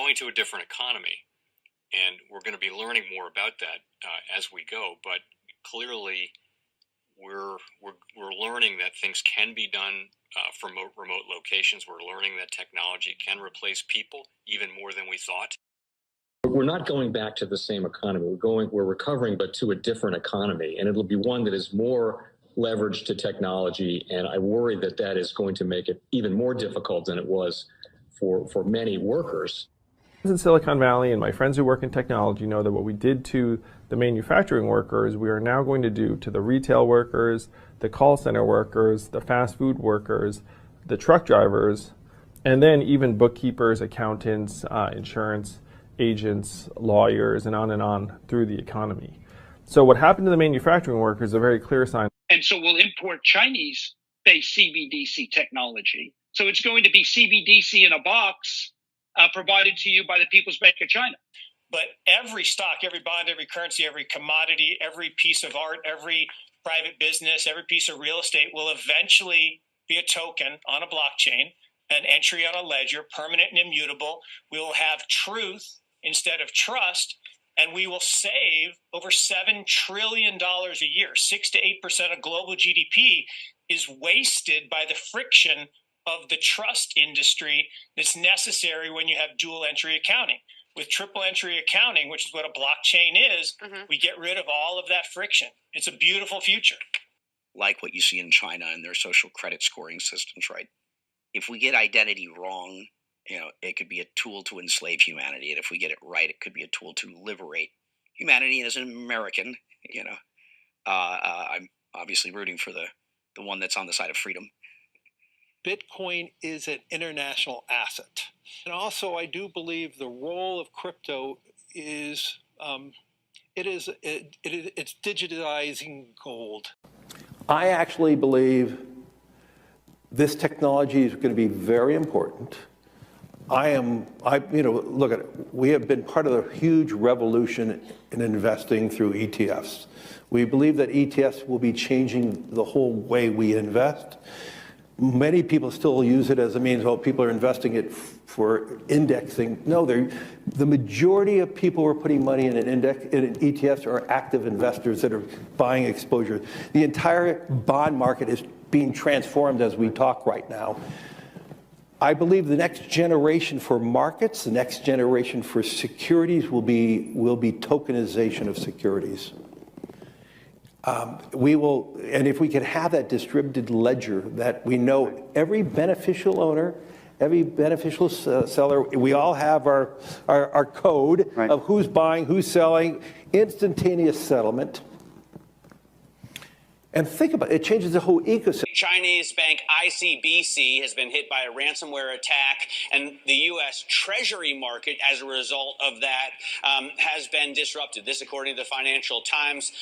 going to a different economy, and we're going to be learning more about that as we go. But clearly, we're learning that things can be done from remote locations. We're learning that technology can replace people even more than we thought. We're not going back to the same economy. We're recovering, but to a different economy, and it'll be one that is more leveraged to technology. And I worry that that is going to make it even more difficult than it was for many workers. In Silicon Valley, and my friends who work in technology know that what we did to the manufacturing workers, we are now going to do to the retail workers, the call center workers, the fast food workers, the truck drivers, and then even bookkeepers, accountants, insurance agents, lawyers, and on through the economy. So what happened to the manufacturing workers is a very clear sign. And so we'll import Chinese-based CBDC technology. So it's going to be CBDC in a box provided to you by the People's Bank of China. But every stock, every bond, every currency, every commodity, every piece of art, every private business, every piece of real estate will eventually be a token on a blockchain, an entry on a ledger, permanent and immutable. We will have truth instead of trust, and we will save over $7 trillion a year. 6 to 8% of global GDP is wasted by the friction of the trust industry that's necessary when you have dual entry accounting. With triple entry accounting, which is what a blockchain is, we get rid of all of that friction. It's a beautiful future. Like what you see in China and their social credit scoring systems, right? If we get identity wrong, it could be a tool to enslave humanity. And if we get it right, it could be a tool to liberate humanity. And as an American, I'm obviously rooting for the one that's on the side of freedom. Bitcoin is an international asset. And also, I do believe the role of crypto is, it's digitizing gold. I actually believe this technology is going to be very important. Look at it. We have been part of the huge revolution in investing through ETFs. We believe that ETFs will be changing the whole way we invest. Many people still use it as a means, people are investing it for indexing. No, the majority of people who are putting money in in ETFs are active investors that are buying exposure. The entire bond market is being transformed as we talk right now. I believe the next generation for markets, the next generation for securities will be tokenization of securities. And if we can have that distributed ledger that we know every beneficial owner, every beneficial seller, we all have our code of who's buying, who's selling, instantaneous settlement. And think about it, it changes the whole ecosystem. Chinese bank ICBC has been hit by a ransomware attack, and the U.S. Treasury market, as a result of that, has been disrupted. This, according to the Financial Times.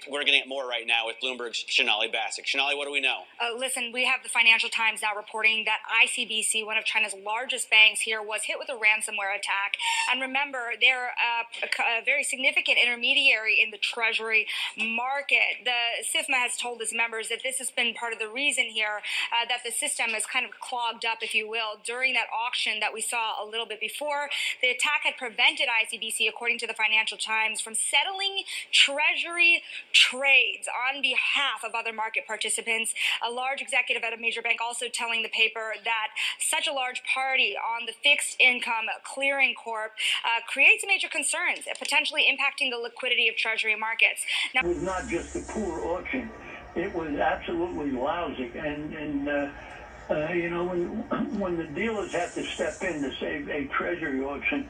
We're getting more right now with Bloomberg's Sonali Basak. Sonali, what do we know? Listen, we have the Financial Times now reporting that ICBC, one of China's largest banks here, was hit with a ransomware attack. And remember, they're a very significant intermediary in the Treasury market. The SIFMA has told its members that this has been part of the reason here that the system is kind of clogged up, if you will, during that auction that we saw a little bit before. The attack had prevented ICBC, according to the Financial Times, from settling Treasury trades on behalf of other market participants. A large executive at a major bank also telling the paper that such a large party on the fixed income clearing corp creates major concerns, potentially impacting the liquidity of Treasury markets. Now, it was not just a poor auction. It was absolutely lousy, and when the dealers have to step in to save a treasury auction,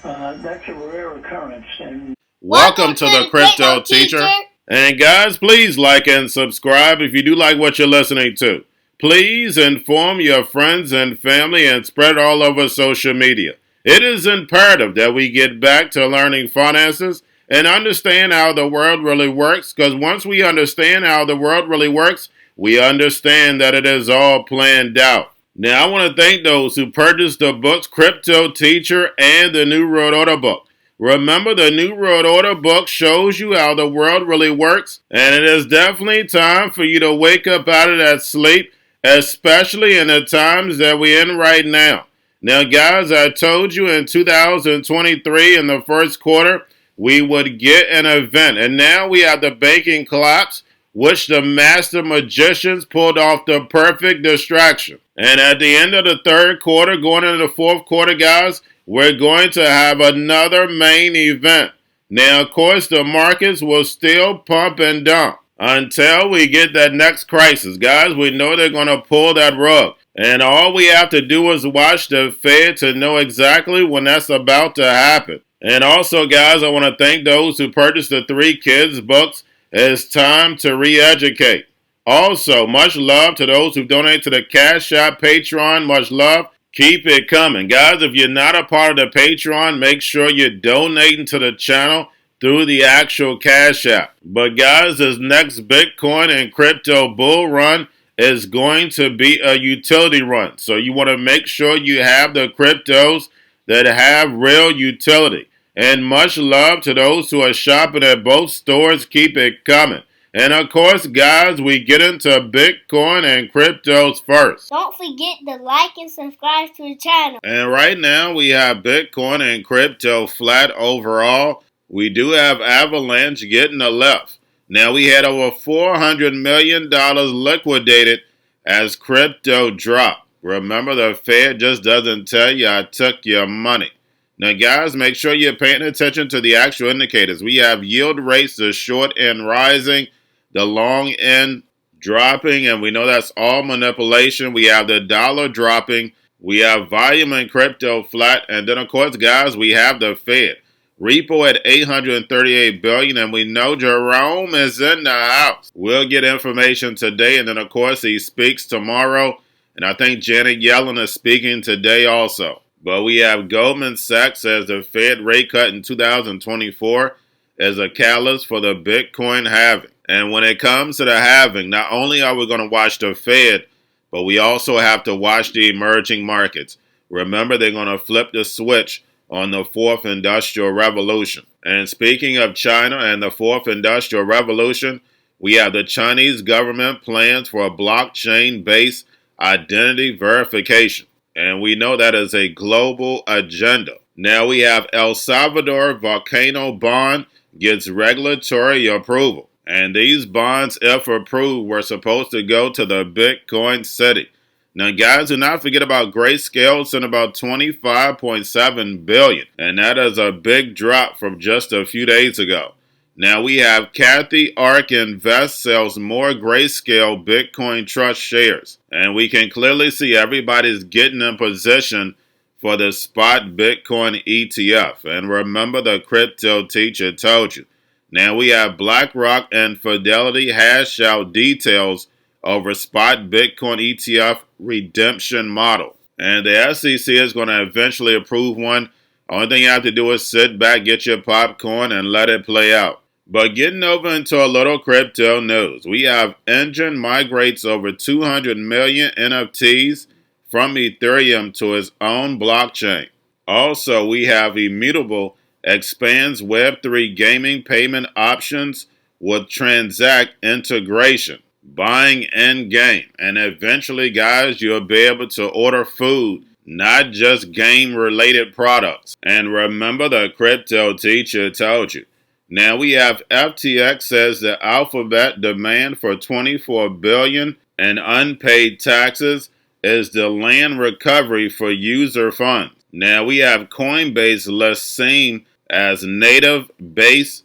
that's a rare occurrence. And welcome to the Crypto Teacher. And guys, please like and subscribe if you do like what you're listening to. Please inform your friends and family and spread all over social media. It is imperative that we get back to learning finances and understand how the world really works, because once we understand how the world really works, we understand that it is all planned out. Now, I want to thank those who purchased the books Cryptoteacher and the New World Order book. Remember, the New World Order book shows you how the world really works, and it is definitely time for you to wake up out of that sleep, especially in the times that we're in right now. Now, guys, I told you in 2023 in the first quarter, we would get an event. And now we have the banking collapse, which the master magicians pulled off the perfect distraction. And at the end of the third quarter, going into the fourth quarter, guys, we're going to have another main event. Now, of course, the markets will still pump and dump until we get that next crisis. Guys, we know they're going to pull that rug. And all we have to do is watch the Fed to know exactly when that's about to happen. And also, guys, I want to thank those who purchased the 3 Kids books. It's time to re-educate. Also, much love to those who donate to the Cash App, Patreon. Much love. Keep it coming. Guys, if you're not a part of the Patreon, make sure you're donating to the channel through the actual Cash App. But guys, this next Bitcoin and crypto bull run is going to be a utility run. So you want to make sure you have the cryptos that have real utility. And much love to those who are shopping at both stores. Keep it coming. And of course, guys, we get into Bitcoin and cryptos first. Don't forget to like and subscribe to the channel. And right now, we have Bitcoin and crypto flat overall. We do have Avalanche getting a left. Now, we had over $400 million liquidated as crypto dropped. Remember, the Fed just doesn't tell you, I took your money. Now, guys, make sure you're paying attention to the actual indicators. We have yield rates, the short end rising, the long end dropping, and we know that's all manipulation. We have the dollar dropping. We have volume in crypto flat. And then, of course, guys, we have the Fed. Repo at $838 billion, and we know Jerome is in the house. We'll get information today, and then, of course, he speaks tomorrow. And I think Janet Yellen is speaking today also. But we have Goldman Sachs as the Fed rate cut in 2024 as a catalyst for the Bitcoin halving. And when it comes to the halving, not only are we going to watch the Fed, but we also have to watch the emerging markets. Remember, they're going to flip the switch on the 4th Industrial Revolution. And speaking of China and the 4th Industrial Revolution, we have the Chinese government plans for a blockchain-based identity verification. And we know that is a global agenda. Now we have El Salvador Volcano Bond gets regulatory approval. And these bonds, if approved, were supposed to go to the Bitcoin city. Now, guys, do not forget about Grayscale. It's in about $25.7 billion. And that is a big drop from just a few days ago. Now, we have Kathy Ark Invest sells more Grayscale Bitcoin Trust shares. And we can clearly see everybody's getting in position for the Spot Bitcoin ETF. And remember, the crypto teacher told you. Now, we have BlackRock and Fidelity hash out details over Spot Bitcoin ETF redemption model. And the SEC is going to eventually approve one. Only thing you have to do is sit back, get your popcorn, and let it play out. But getting over into a little crypto news, we have Enjin migrates over 200 million NFTs from Ethereum to its own blockchain. Also, we have Immutable expands Web3 gaming payment options with Transak integration. Buying in-game. And eventually, guys, you'll be able to order food, not just game-related products. And remember, the crypto teacher told you. Now we have FTX says the Alphabet demand for $24 billion in unpaid taxes is delaying recovery for user funds. Now we have Coinbase lists seen as native base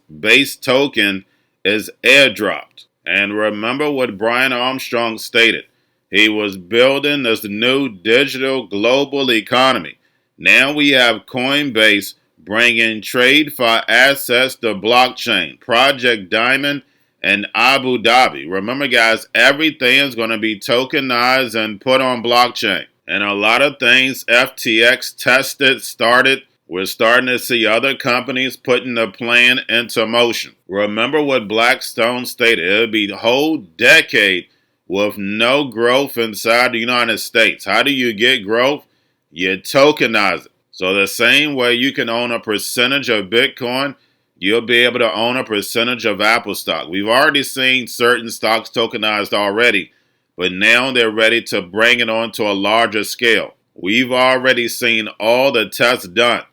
token is airdropped. And remember what Brian Armstrong stated. He was building this new digital global economy. Now we have Coinbase bringing Tradefi assets to blockchain, Project Diamond, and Abu Dhabi. Remember, guys, everything is going to be tokenized and put on blockchain. And a lot of things FTX tested, started. We're starting to see other companies putting the plan into motion. Remember what Blackstone stated. It'll be a whole decade with no growth inside the United States. How do you get growth? You tokenize it. So the same way you can own a percentage of Bitcoin, you'll be able to own a percentage of Apple stock. We've already seen certain stocks tokenized already, but now they're ready to bring it on to a larger scale. We've already seen all the tests done.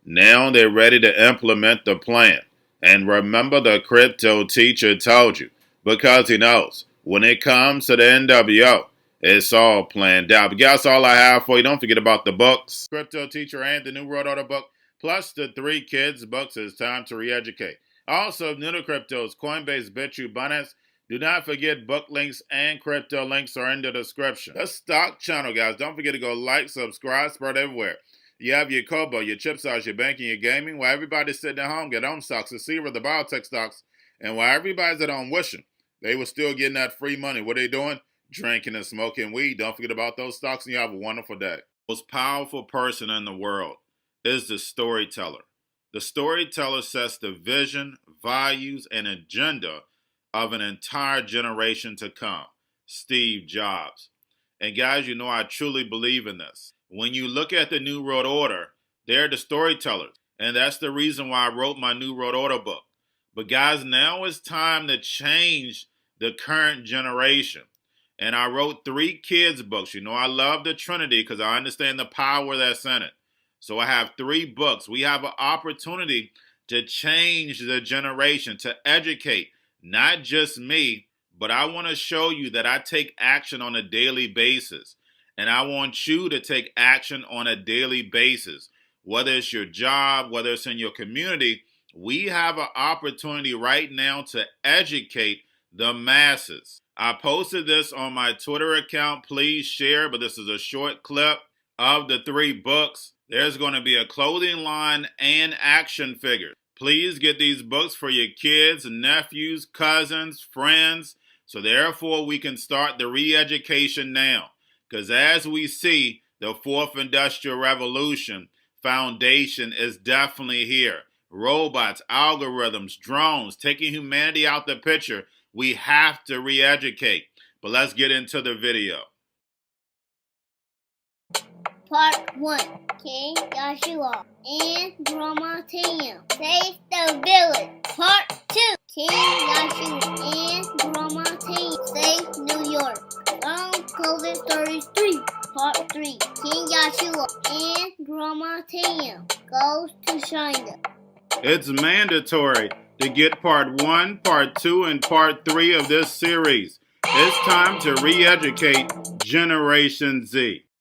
Now they're ready to implement the plan. And remember, the crypto teacher told you, because he knows when it comes to the NWO, it's all planned out. But that's all I have for you. Don't forget about the books, Crypto Teacher and the New World Order book, plus the 3 kids books. It's time to re-educate. Also, new to cryptos, Coinbase, Bitrue, Binance. Do not forget book links and crypto links are in the description. The stock channel, guys. Don't forget to go like, subscribe, spread everywhere. You have your Kobo, your chip stocks, your banking, your gaming. While everybody's sitting at home, get on stocks, the Seaver, the biotech stocks. And while everybody's at home wishing they were still getting that free money, what are they doing? Drinking and smoking weed. Don't forget about those stocks, and you have a wonderful day. The most powerful person in the world is the storyteller. The storyteller sets the vision, values, and agenda of an entire generation to come. Steve Jobs. And guys, you know I truly believe in this. When you look at the New World Order, they're the storytellers. And that's the reason why I wrote my New World Order book. But guys, now it's time to change the current generation. And I wrote 3 kids books. You know I love the Trinity because I understand the power that's in it. So I have 3 books. We have an opportunity to change the generation, to educate, not just me, but I want to show you that I take action on a daily basis. And I want you to take action on a daily basis. Whether it's your job, whether it's in your community, we have an opportunity right now to educate the masses. I posted this on my Twitter account. Please share, but this is a short clip of the 3 books. There's going to be a clothing line and action figures. Please get these books for your kids, nephews, cousins, friends, so therefore we can start the re-education now. Because as we see, the 4th Industrial Revolution foundation is definitely here. Robots, algorithms, drones, taking humanity out the picture. We have to re-educate. But let's get into the video. Part 1. King Joshua and Drama Tam save the village. Part 2. King Joshua and Drama Tam save New York from COVID-33. Part 3. King Joshua and Drama Tam goes to China. It's mandatory to get part 1, part 2, and part 3 of this series. It's time to re-educate Generation Z.